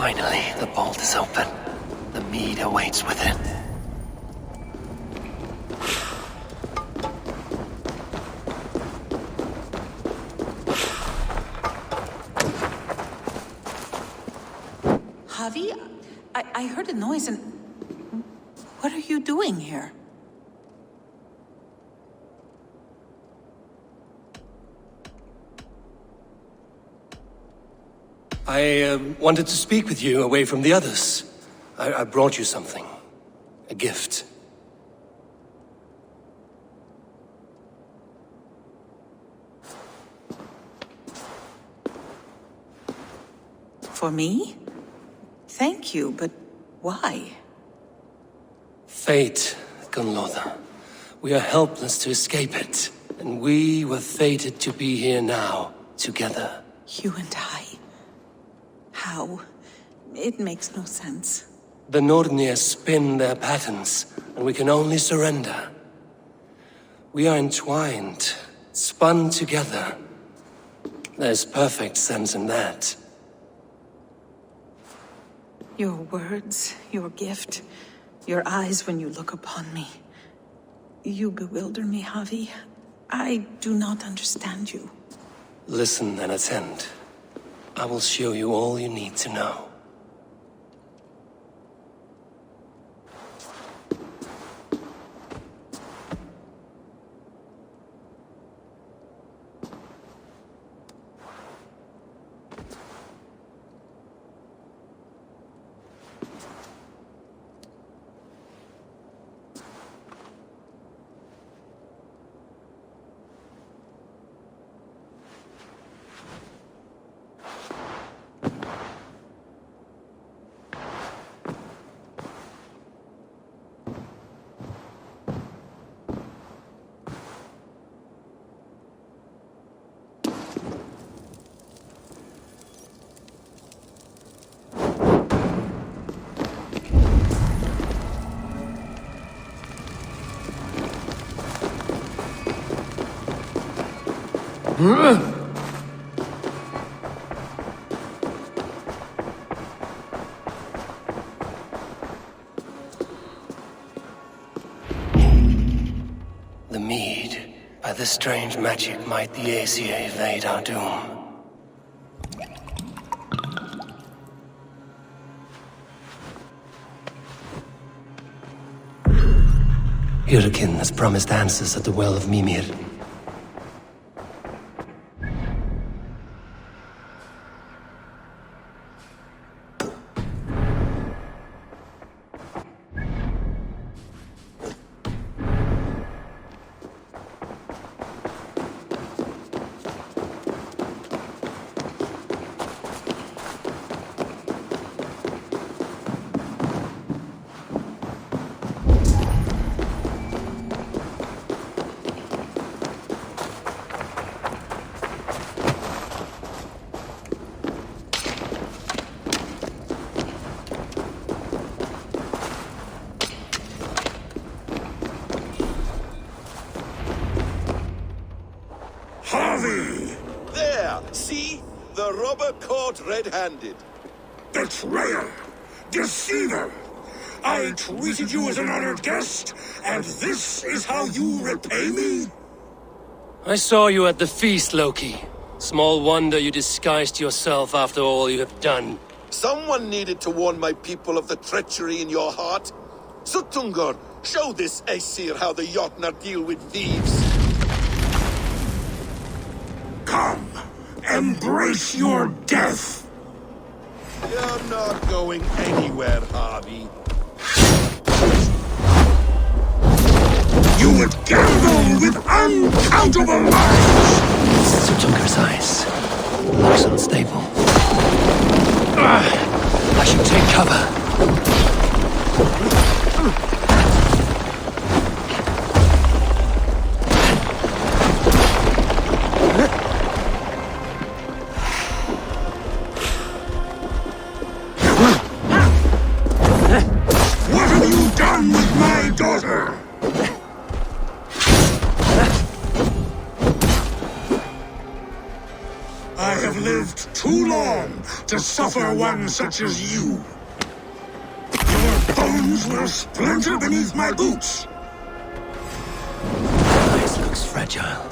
Finally, the bolt is open. The mead awaits within. Javi, I heard a noise and... What are you doing here? I wanted to speak with you away from the others. I brought you something. A gift. For me? Thank you, but why? Fate, Gunlotha. We are helpless to escape it. And we were fated to be here now, together. You and I? How? It makes no sense. The Nornir spin their patterns, and we can only surrender. We are entwined, spun together. There's perfect sense in that. Your words, your gift, your eyes when you look upon me. You bewilder me, Javi. I do not understand you. Listen and attend. I will show you all you need to know. The mead. By the strange magic might the Aesir evade our doom. Hyrkin has promised answers at the Well of Mimir. There! See? The robber caught red-handed. Betrayer! Deceiver! I treated you as an honored guest, and this is how you repay me? I saw you at the feast, Loki. Small wonder you disguised yourself after all you have done. Someone needed to warn my people of the treachery in your heart. Suttungr, show this Aesir how the Jotnar deal with thieves. Come, embrace your death! You're not going anywhere, Harvey. You would gamble with uncountable lives! Suttungr's eyes. Looks unstable. I should take cover. What have you done with my daughter? I have lived too long to suffer one such as you. Your bones will splinter beneath my boots. This looks fragile.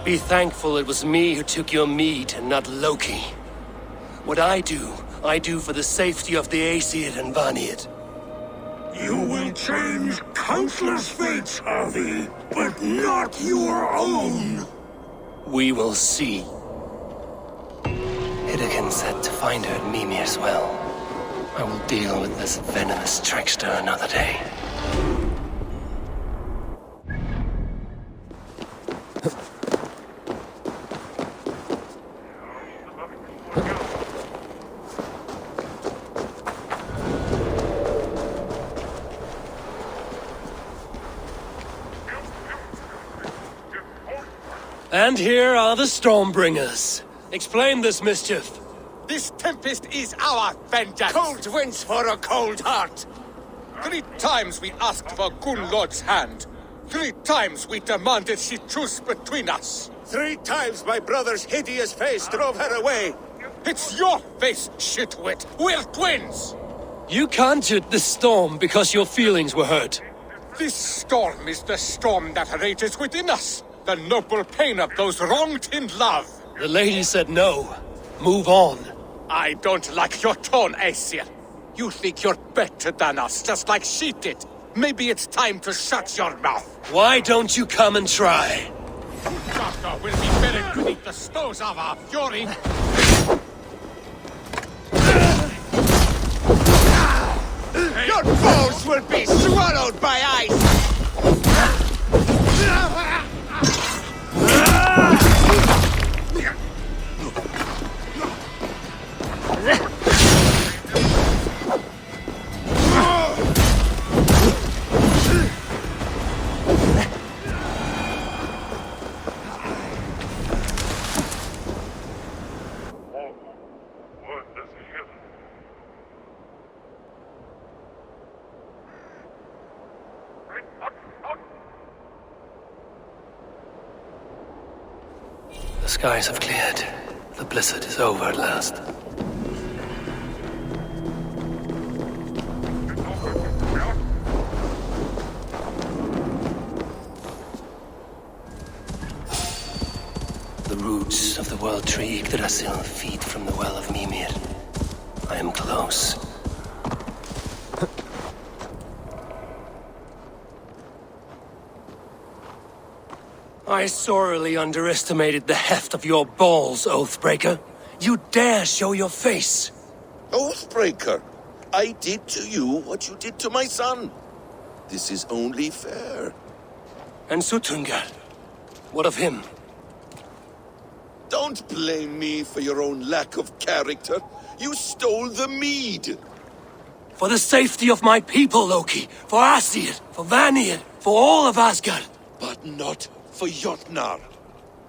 Be thankful it was me who took your meat and not Loki. What I do for the safety of the Aesir and Vanir. You will change countless fates, Harvey, but not your own. We will see. Hidekin said to find her at Mimir's well. I will deal with this venomous trickster another day. And here are the Stormbringers. Explain this mischief. This tempest is our vengeance! Cold winds for a cold heart! 3 times we asked for Gunnlod's hand. 3 times we demanded she choose between us. 3 times my brother's hideous face drove her away. It's your face, shitwit! We're twins! You conjured the storm because your feelings were hurt. This storm is the storm that rages within us. The noble pain of those wronged in love. The lady said no. Move on. I don't like your tone, Aesir. You think you're better than us, just like she did. Maybe it's time to shut your mouth. Why don't you come and try? Doctor will be buried beneath the stones of our fury. Your bones will be swallowed by ice! The skies have cleared. The blizzard is over at last. The roots of the world tree Yggdrasil feed from the well of Mimir. I am close. I sorely underestimated the heft of your balls, Oathbreaker. You dare show your face! Oathbreaker, I did to you what you did to my son. This is only fair. And Suttungr? What of him? Don't blame me for your own lack of character. You stole the mead. For the safety of my people, Loki. For Asir, for Vanir, for all of Asgard. But not for Jotnar.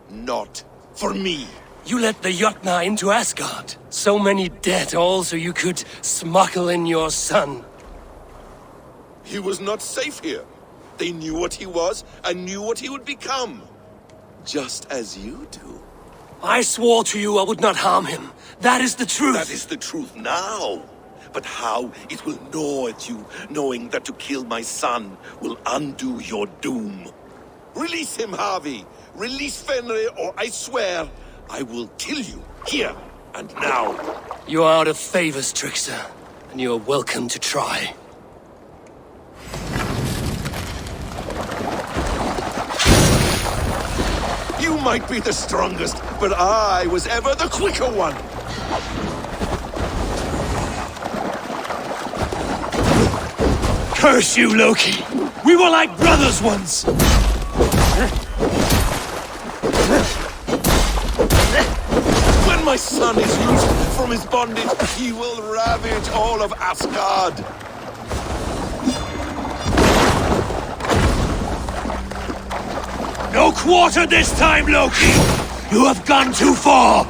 Not for me. You let the Jotnar into Asgard. So many dead, all so you could smuggle in your son. He was not safe here. They knew what he was and knew what he would become. Just as you do. I swore to you I would not harm him. That is the truth. That is the truth now. But how it will gnaw at you, knowing that to kill my son will undo your doom. Release him, Harvey. Release Fenrir, or I swear, I will kill you, here and now. You are out of favors, trickster, and you are welcome to try. You might be the strongest, but I was ever the quicker one! Curse you, Loki! We were like brothers once! When my son is loosed from his bondage, he will ravage all of Asgard! No quarter this time, Loki! You have gone too far!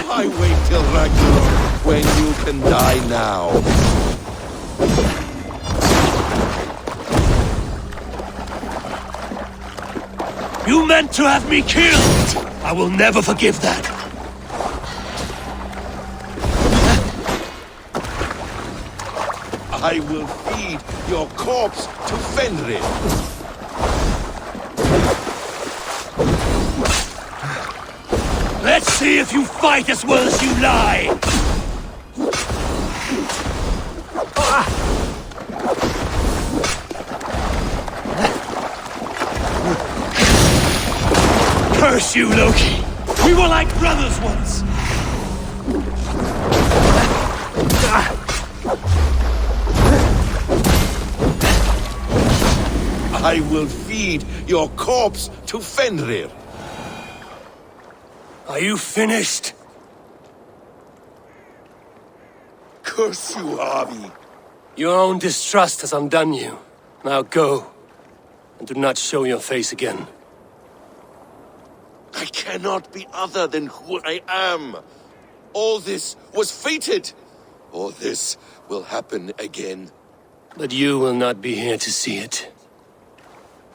I wait till Ragnarok, when you can die now. You meant to have me killed! I will never forgive that! I will feed your corpse to Fenrir. Let's see if you fight as well as you lie! Curse you, Loki! We were like brothers once! I will feed your corpse to Fenrir. Are you finished? Curse you, Harvey. Your own distrust has undone you. Now go, and do not show your face again. I cannot be other than who I am. All this was fated. All this will happen again. But you will not be here to see it.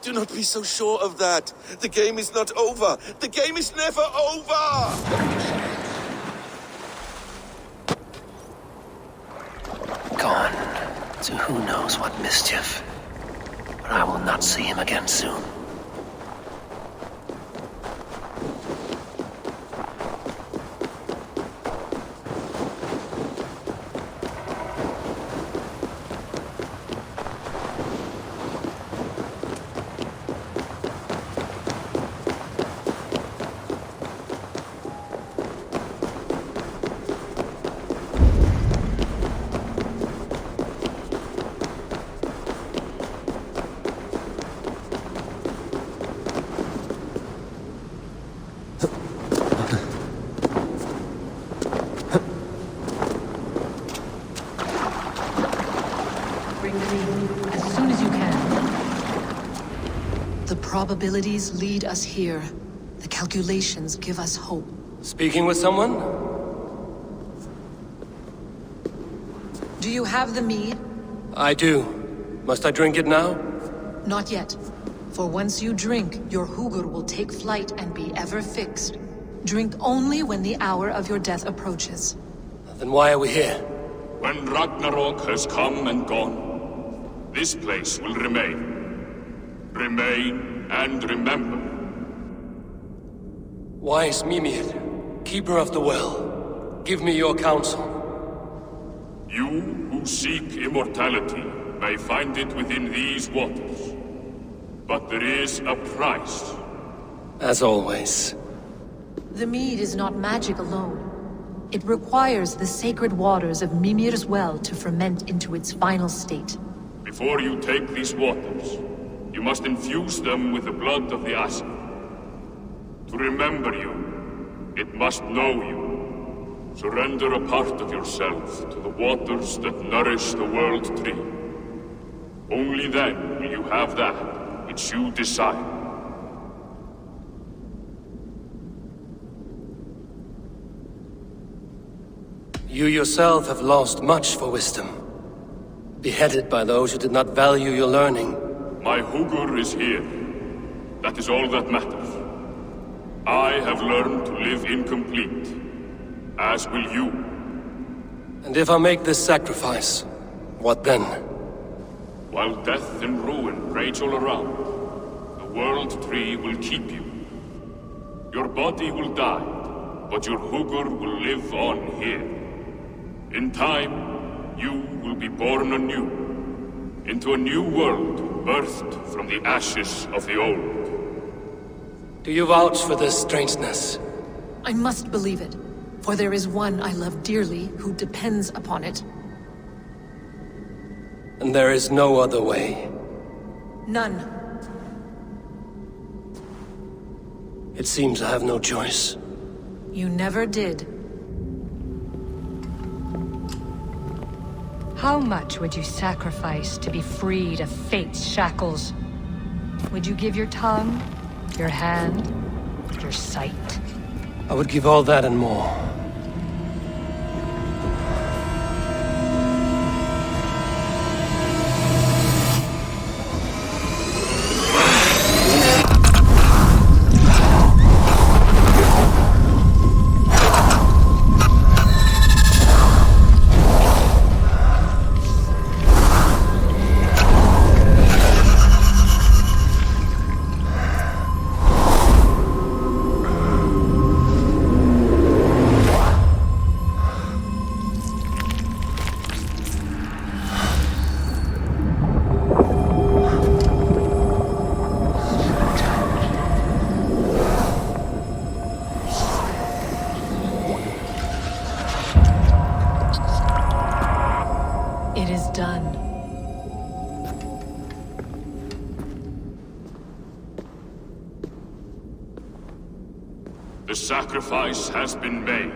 Do not be so sure of that. The game is not over. The game is never over! Gone to who knows what mischief. But I will not see him again soon. As soon as you can. The probabilities lead us here. The calculations give us hope. Speaking with someone? Do you have the mead? I do. Must I drink it now? Not yet. For once you drink, your Hugur will take flight and be ever fixed. Drink only when the hour of your death approaches. Then why are we here? When Ragnarok has come and gone, this place will remain. Remain and remember. Wise Mimir, keeper of the well, give me your counsel. You who seek immortality may find it within these waters. But there is a price. As always. The mead is not magic alone. It requires the sacred waters of Mimir's well to ferment into its final state. Before you take these waters, you must infuse them with the blood of the Asgard. To remember you, it must know you. Surrender a part of yourself to the waters that nourish the World Tree. Only then will you have that which you desire. You yourself have lost much for wisdom. Beheaded by those who did not value your learning. My Hugur is here. That is all that matters. I have learned to live incomplete, as will you. And if I make this sacrifice, what then? While death and ruin rage all around, the World Tree will keep you. Your body will die, but your Hugur will live on here. In time, you will be born anew. into a new world birthed from the ashes of the old. Do you vouch for this strangeness? I must believe it, for there is one I love dearly who depends upon it. And there is no other way. None. It seems I have no choice. You never did. How much would you sacrifice to be freed of fate's shackles? Would you give your tongue, your hand, your sight? I would give all that and more. It is done. The sacrifice has been made.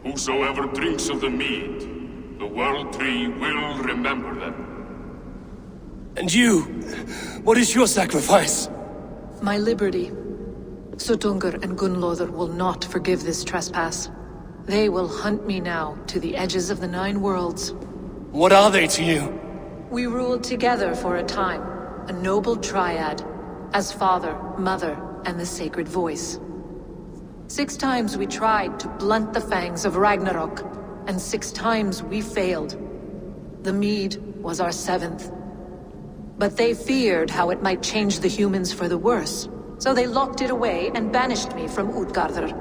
Whosoever drinks of the mead, the World Tree will remember them. And you? What is your sacrifice? My liberty. Suttungr and Gunnlóðr will not forgive this trespass. They will hunt me now to the edges of the 9 worlds. What are they to you? We ruled together for a time, a noble triad, as father, mother, and the sacred voice. 6 times we tried to blunt the fangs of Ragnarok, and 6 times we failed. The mead was our 7th. But they feared how it might change the humans for the worse, so they locked it away and banished me from Utgardr.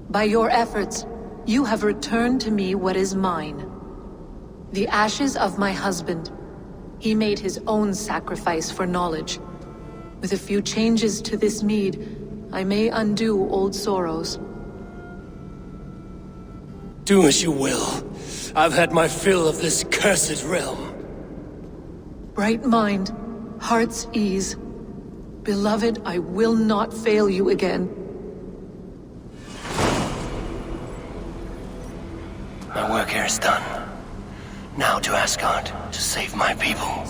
By your efforts, you have returned to me what is mine. The ashes of my husband. He made his own sacrifice for knowledge. With a few changes to this mead, I may undo old sorrows. Do as you will. I've had my fill of this cursed realm. Bright mind, heart's ease. Beloved, I will not fail you again. My work here is done. Now to Asgard, to save my people.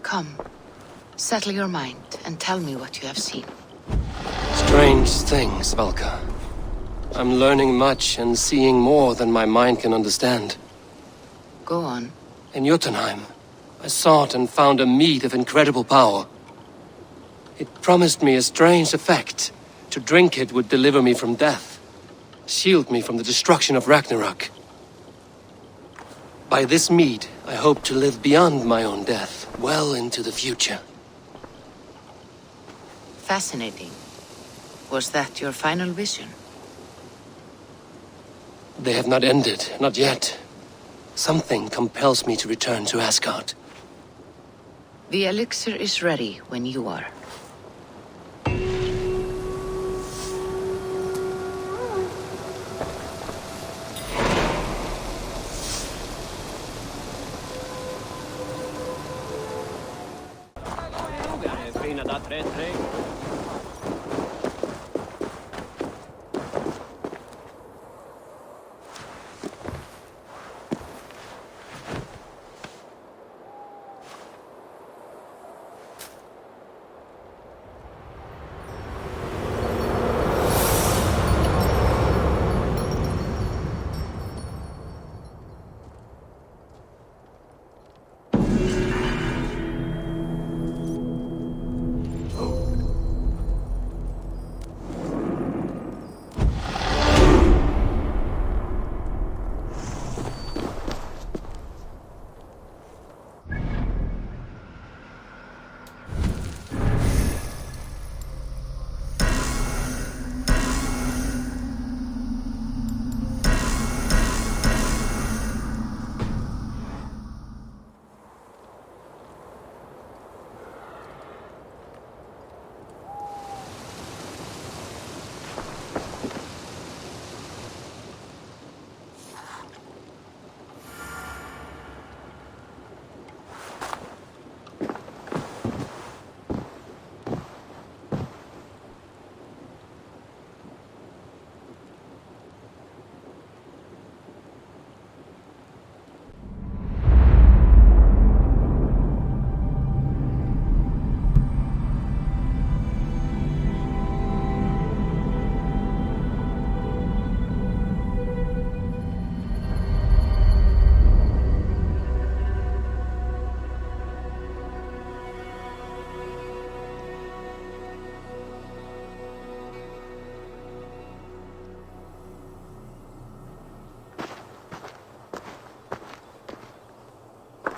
Come, settle your mind and tell me what you have seen. Strange things, Valka. I'm learning much and seeing more than my mind can understand. Go on. In Jotunheim, I sought and found a mead of incredible power. It promised me a strange effect. To drink it would deliver me from death, shield me from the destruction of Ragnarok. By this mead, I hope to live beyond my own death, well into the future. Fascinating. Was that your final vision? They have not ended, not yet. Something compels me to return to Asgard. The elixir is ready when you are.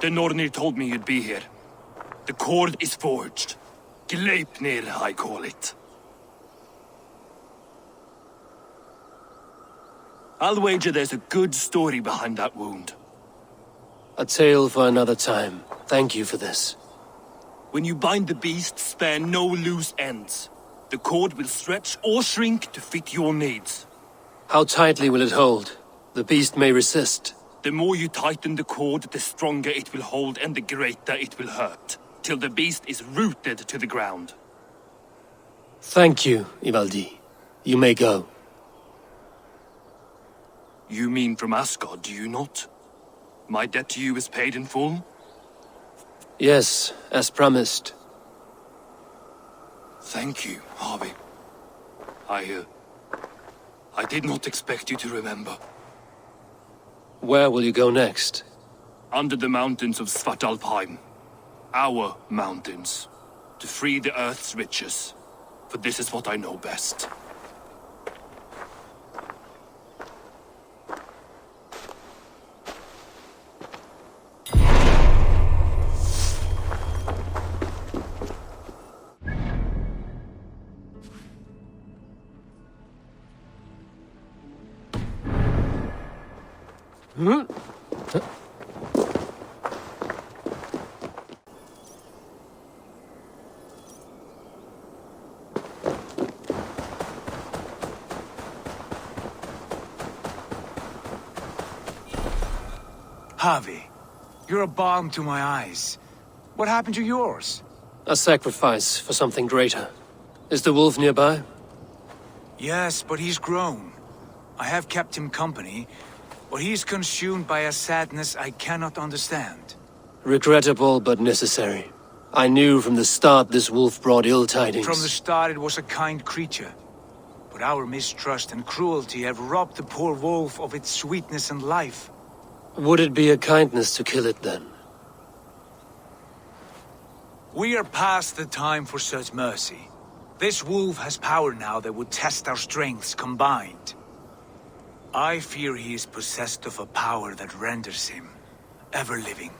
The Nornir told me you'd be here. The cord is forged. Gleipnir, I call it. I'll wager there's a good story behind that wound. A tale for another time. Thank you for this. When you bind the beast, spare no loose ends. The cord will stretch or shrink to fit your needs. How tightly will it hold? The beast may resist. The more you tighten the cord, the stronger it will hold and the greater it will hurt, till the beast is rooted to the ground. Thank you, Ivaldi. You may go. You mean from Asgard, do you not? My debt to you is paid in full? Yes, as promised. Thank you, Harvey. I did not expect you to remember. Where will you go next? Under the mountains of Svartalfheim. Our mountains. To free the Earth's riches. For this is what I know best. Harvey, you're a balm to my eyes. What happened to yours? A sacrifice for something greater. Is the wolf nearby? Yes, but he's grown. I have kept him company, but he's consumed by a sadness I cannot understand. Regrettable, but necessary. I knew from the start this wolf brought ill tidings. From the start it was a kind creature. But our mistrust and cruelty have robbed the poor wolf of its sweetness and life. Would it be a kindness to kill it then? We are past the time for such mercy. This wolf has power now that would test our strengths combined. I fear he is possessed of a power that renders him ever-living.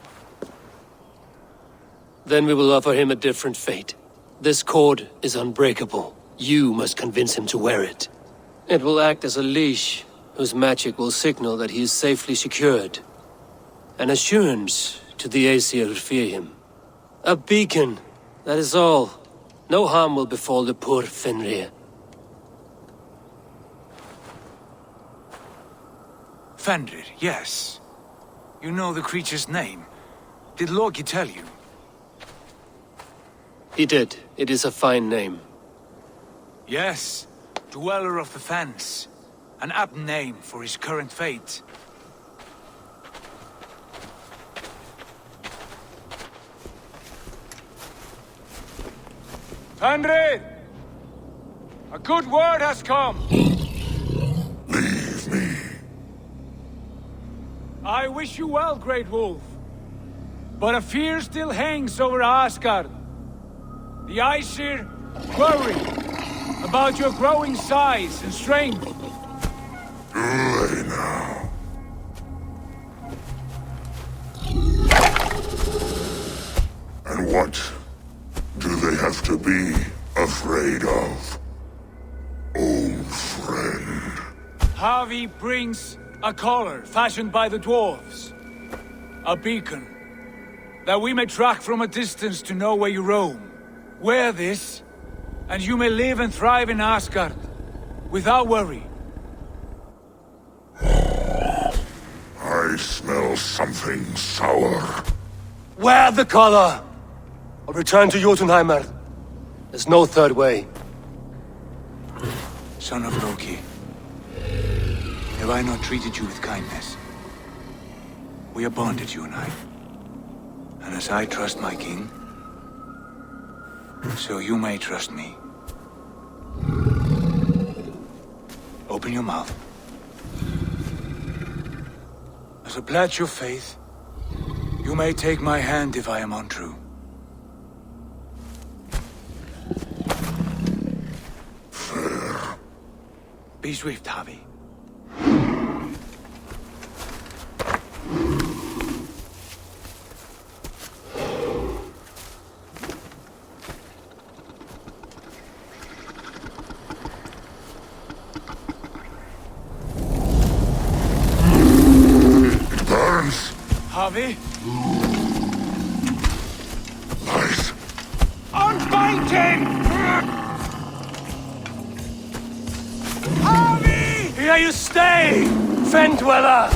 Then we will offer him a different fate. This cord is unbreakable. You must convince him to wear it. It will act as a leash, whose magic will signal that he is safely secured. An assurance to the Aesir who fear him. A beacon, that is all. No harm will befall the poor Fenrir. Fenrir, yes. You know the creature's name. Did Loki tell you? He did. It is a fine name. Yes. Dweller of the Fens. An apt name for his current fate. Fenrir! A good word has come! Leave me. I wish you well, Great Wolf. But a fear still hangs over Asgard. The Aesir worry about your growing size and strength. Do they now? And what do they have to be afraid of? Old friend. Harvey brings a collar fashioned by the dwarves. A beacon. That we may track from a distance to know where you roam. Wear this, and you may live and thrive in Asgard. Without worry. I smell something sour. Wear the collar! Or return to Jotunheim. There's no third way. Son of Loki. Have I not treated you with kindness? We are bonded, you and I. And as I trust my king, so you may trust me. Open your mouth. As a pledge of faith, you may take my hand if I am untrue. Fair. Be swift, Harvey. Harvey? Lies. Unbind him! Harvey! Here you stay, Fen Dweller!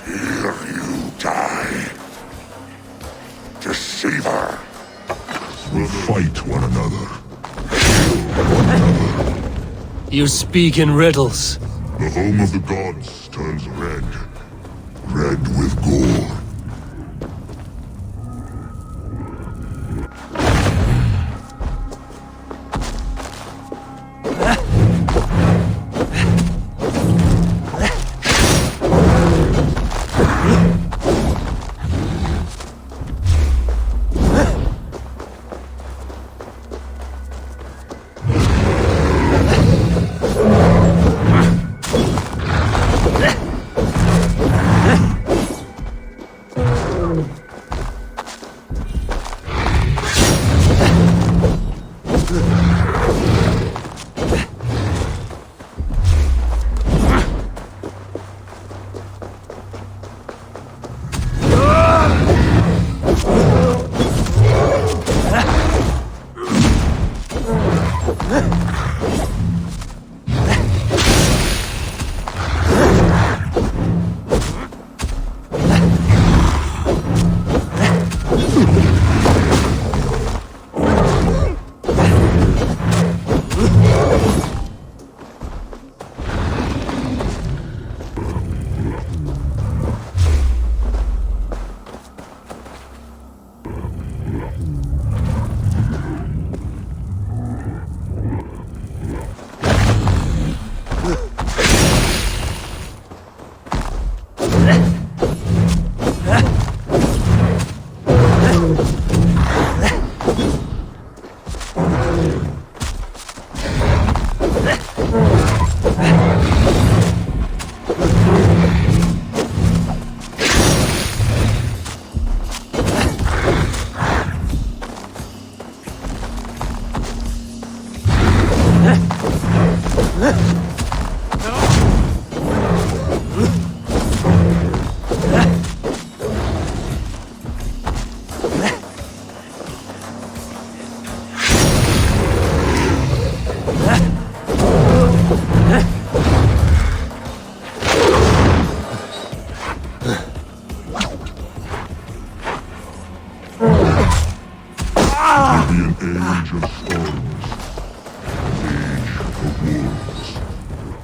Here you die. Deceiver. We'll fight one another. Kill one another. You speak in riddles. The home of the gods turns red. Red with gore.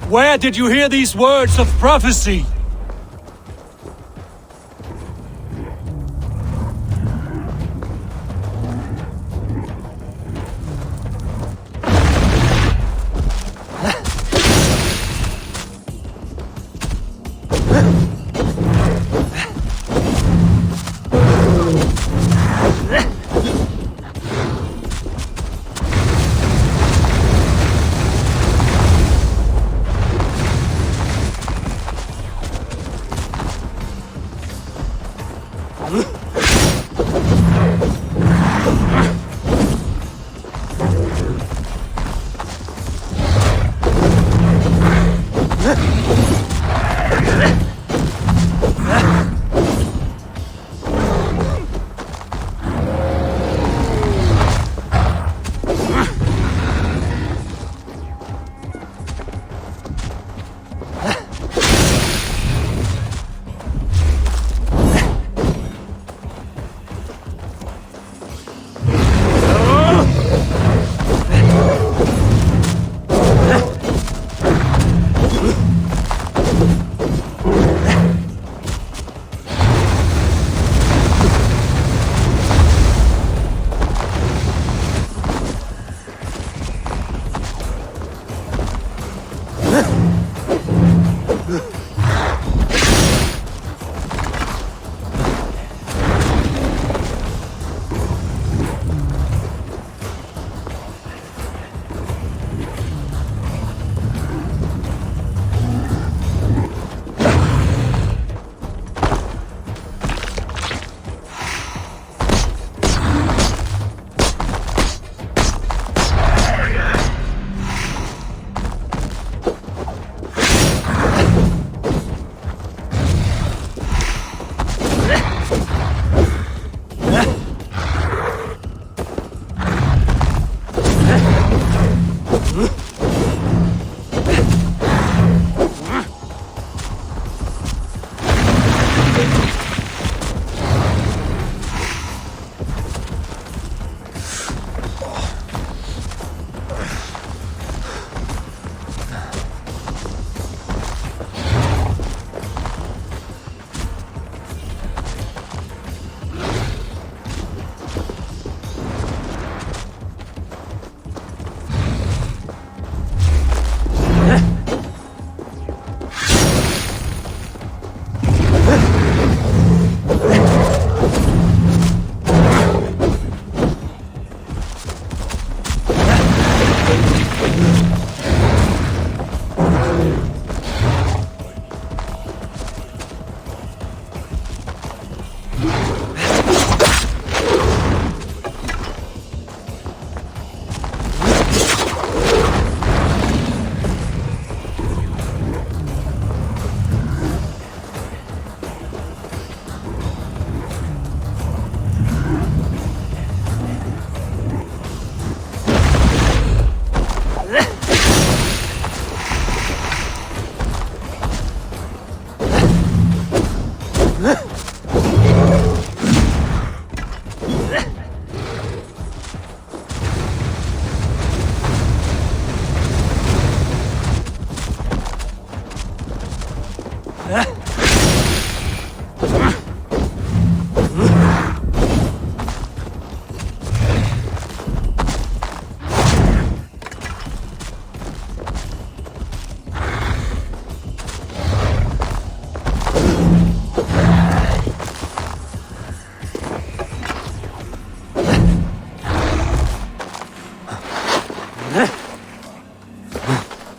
Where did you hear these words of prophecy?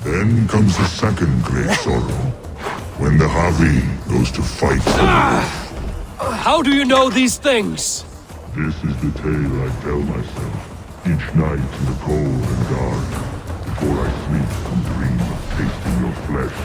Then comes the second great sorrow, when the Havi goes to fight. How do you know these things? This is the tale I tell myself each night in the cold and dark, before I sleep and dream of tasting your flesh.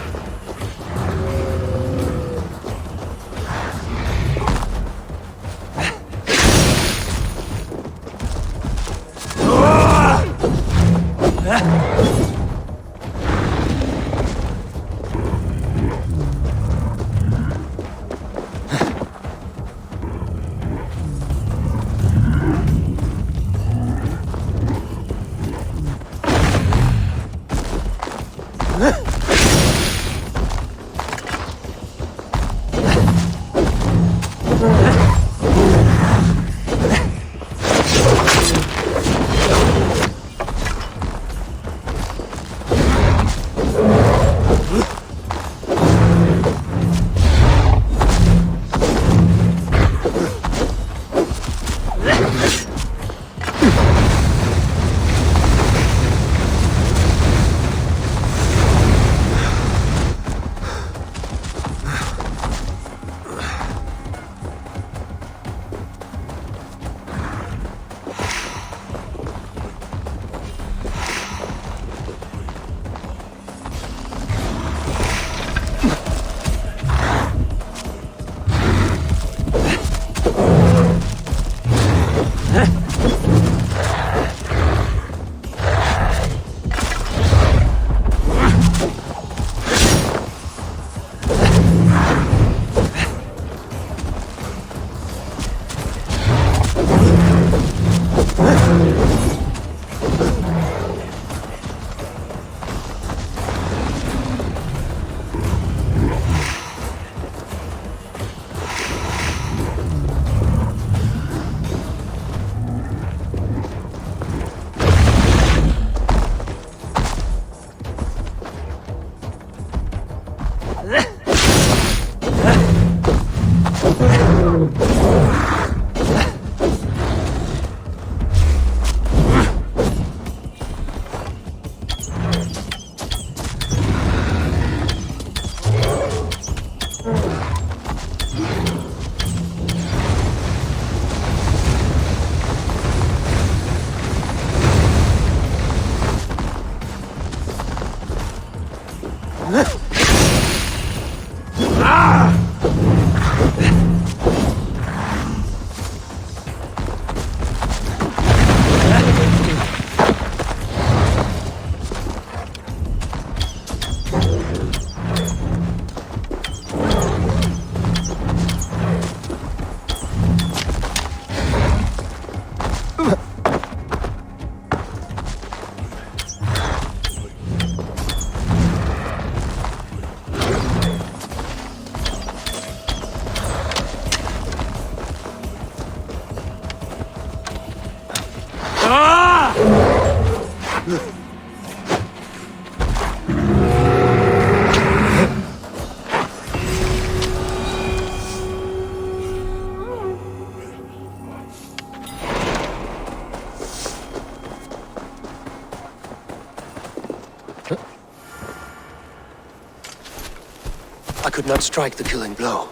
could not strike the killing blow.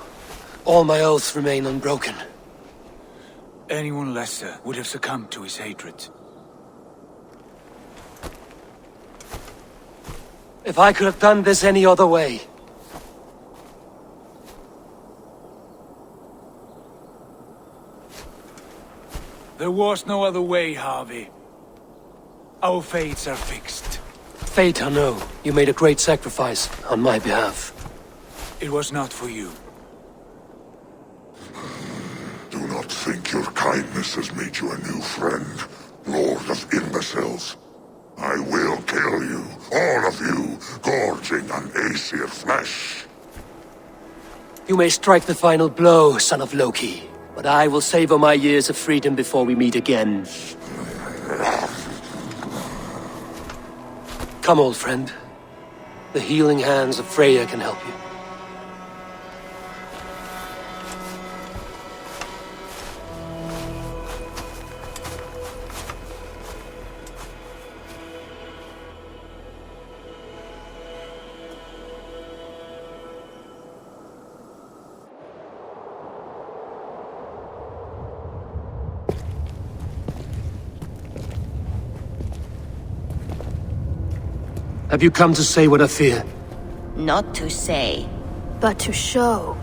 All my oaths remain unbroken. Anyone lesser would have succumbed to his hatred. If I could have done this any other way... There was no other way, Harvey. Our fates are fixed. Fate, I know. You made a great sacrifice on my behalf. It was not for you. Do not think your kindness has made you a new friend, Lord of Imbeciles. I will kill you, all of you, gorging on Aesir flesh. You may strike the final blow, son of Loki, but I will savor my years of freedom before we meet again. Come, old friend. The healing hands of Freya can help you. Have you come to say what I fear? Not to say, but to show.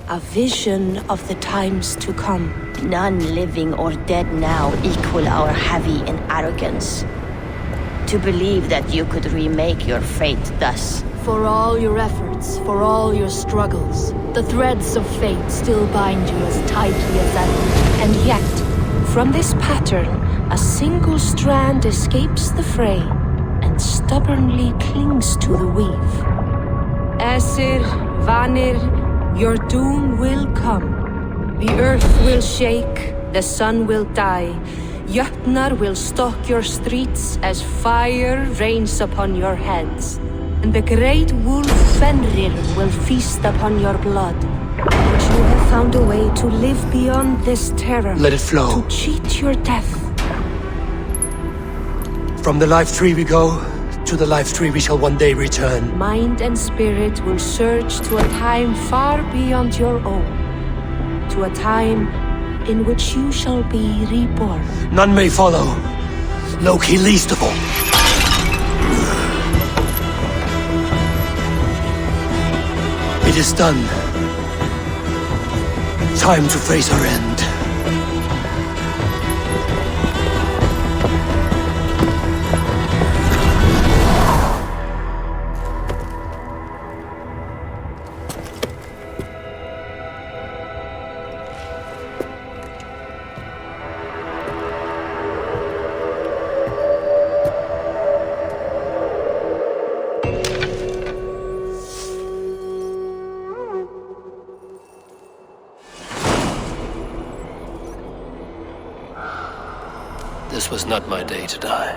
A vision of the times to come. None living or dead now equal our heavy in arrogance. To believe that you could remake your fate thus. For all your efforts, for all your struggles, the threads of fate still bind you as tightly as ever. And yet, from this pattern, a single strand escapes the fray and stubbornly clings to the weave. Aesir, Vanir, your doom will come. The earth will shake, the sun will die. Jötnar will stalk your streets as fire rains upon your heads. And the great wolf Fenrir will feast upon your blood. But you have found a way to live beyond this terror. Let it flow. To cheat your death. From the life tree we go, to the life tree we shall one day return. Mind and spirit will surge to a time far beyond your own. To a time in which you shall be reborn. None may follow. Loki least of all. It is done. Time to face our end. This was not my day to die.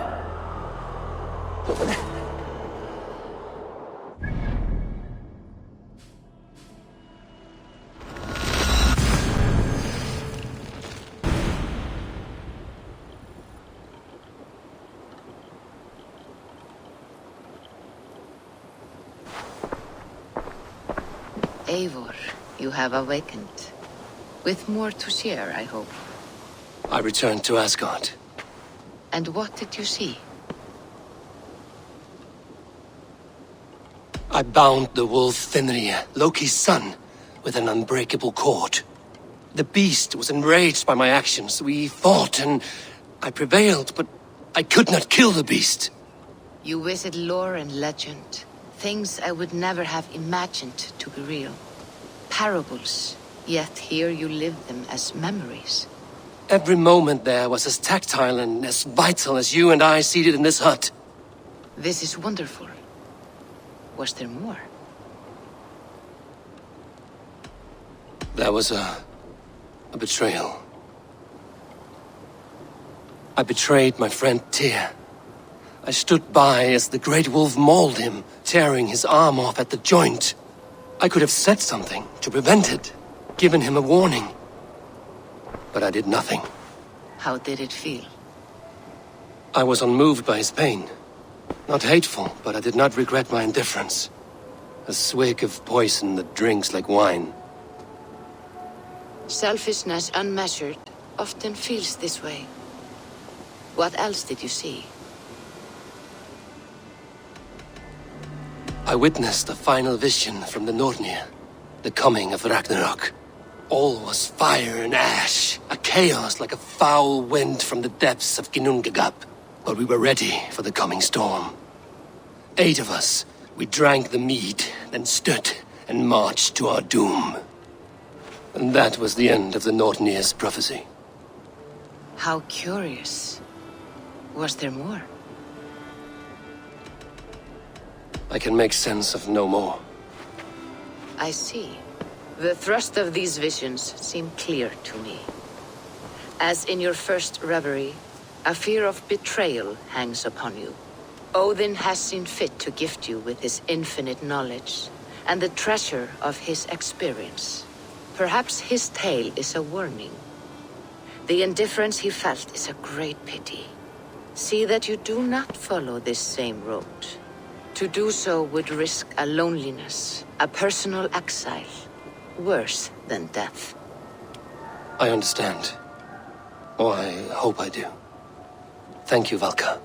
Eivor, you have awakened. With more to share, I hope. I returned to Asgard. And what did you see? I bound the wolf Fenrir, Loki's son, with an unbreakable cord. The beast was enraged by my actions. We fought and I prevailed, but I could not kill the beast. You visit lore and legend. Things I would never have imagined to be real. Parables, yet here you live them as memories. Every moment there was as tactile and as vital as you and I seated in this hut. This is wonderful. Was there more? There was a betrayal. I betrayed my friend Tyr. I stood by as the great wolf mauled him, tearing his arm off at the joint. I could have said something to prevent it, given him a warning. But I did nothing. How did it feel? I was unmoved by his pain. Not hateful, but I did not regret my indifference. A swig of poison that drinks like wine. Selfishness unmeasured often feels this way. What else did you see? I witnessed a final vision from the Nornir. The coming of Ragnarok. All was fire and ash. A chaos like a foul wind from the depths of Ginnungagap. But we were ready for the coming storm. 8 of us. We drank the mead, then stood and marched to our doom. And that was the end of the Nornir's prophecy. How curious. Was there more? I can make sense of no more. I see. The thrust of these visions seem clear to me. As in your first reverie, a fear of betrayal hangs upon you. Odin has seen fit to gift you with his infinite knowledge, and the treasure of his experience. Perhaps his tale is a warning. The indifference he felt is a great pity. See that you do not follow this same road. To do so would risk a loneliness, a personal exile, worse than death. I understand. Or I hope I do. Thank you, Valka.